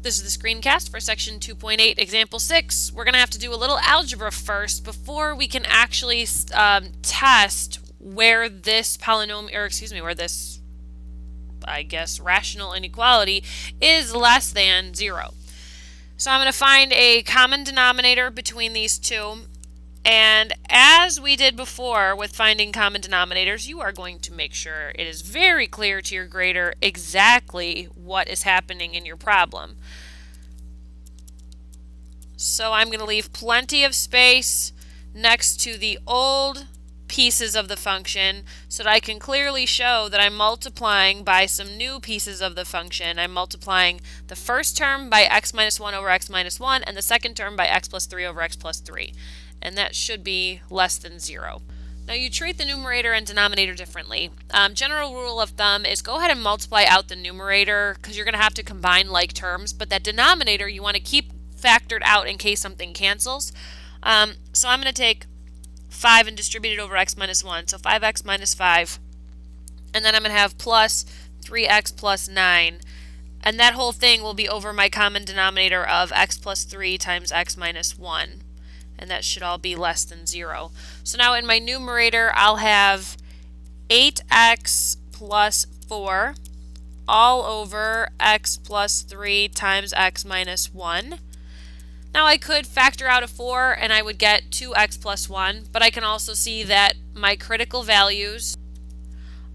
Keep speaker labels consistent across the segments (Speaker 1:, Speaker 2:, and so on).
Speaker 1: This is the screencast for section 2.8, example 6. We're going to have to do a little algebra first before we can actually test where this polynomial, or excuse me, where this, I guess, rational inequality is less than 0. So I'm going to find a common denominator between these two. And as we did before with finding common denominators, you are going to make sure it is very clear to your grader exactly what is happening in your problem. So I'm going to leave plenty of space next to the old pieces of the function so that I can clearly show that I'm multiplying by some new pieces of the function. I'm multiplying the first term by x minus 1 over x minus 1 and the second term by x plus 3 over x plus 3. And that should be less than 0. Now you treat the numerator and denominator differently. General rule of thumb is go ahead and multiply out the numerator because you're going to have to combine like terms, but that denominator you want to keep factored out in case something cancels. So I'm going to take 5 and distribute it over x minus 1, so 5x minus 5. And then I'm going to have plus 3x plus 9. And that whole thing will be over my common denominator of x plus 3 times x minus 1. And that should all be less than 0. So now in my numerator, I'll have 8x plus 4 all over x plus 3 times x minus 1. Now I could factor out a 4 and I would get 2x plus 1, but I can also see that my critical values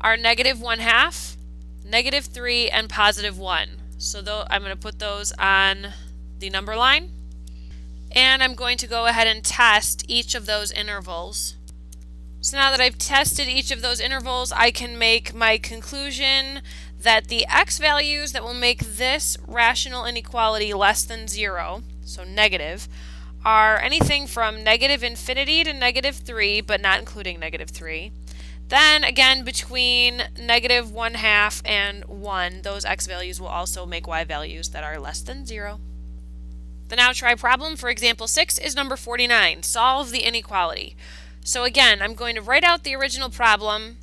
Speaker 1: are negative 1/2, negative 3, and positive 1. So I'm going to put those on the number line. And I'm going to go ahead and test each of those intervals. So now that I've tested each of those intervals, I can make my conclusion that the x values that will make this rational inequality less than 0, so negative, are anything from negative infinity to negative 3, but not including negative 3. Then again, between negative 1/2 and 1, those x values will also make y values that are less than 0. The now try problem for example 6 is number 49. Solve the inequality. So again, I'm going to write out the original problem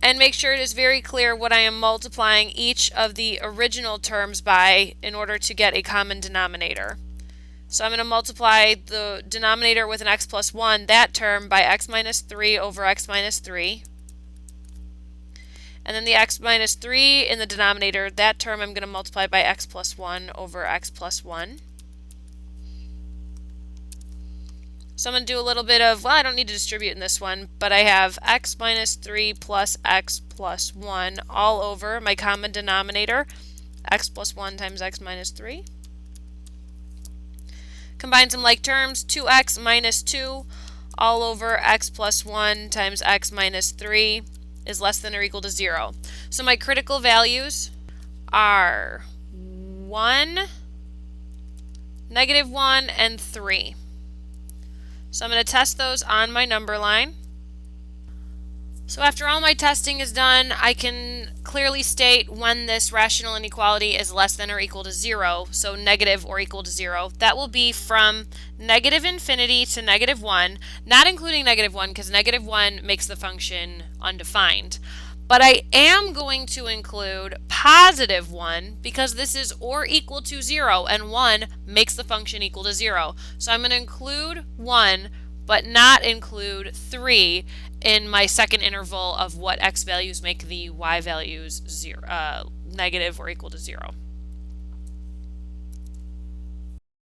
Speaker 1: and make sure it is very clear what I am multiplying each of the original terms by in order to get a common denominator. So I'm going to multiply the denominator with an x plus 1, that term, by x minus 3 over x minus 3. And then the x minus 3 in the denominator, that term I'm going to multiply by x plus 1 over x plus 1. So I'm going to do a little bit of, well, I don't need to distribute in this one, but I have x minus 3 plus x plus 1 all over my common denominator, x plus 1 times x minus 3. Combine some like terms, 2x minus 2 all over x plus 1 times x minus 3 is less than or equal to 0. So my critical values are 1, negative 1, and 3. So I'm going to test those on my number line. So after all my testing is done, I can clearly state when this rational inequality is less than or equal to 0, so negative or equal to 0. That will be from negative infinity to negative 1, not including negative 1 because negative 1 makes the function undefined. But I am going to include positive 1 because this is or equal to 0 and 1 makes the function equal to 0. So I'm going to include 1 but not include 3 in my second interval of what x values make the y values negative or equal to 0.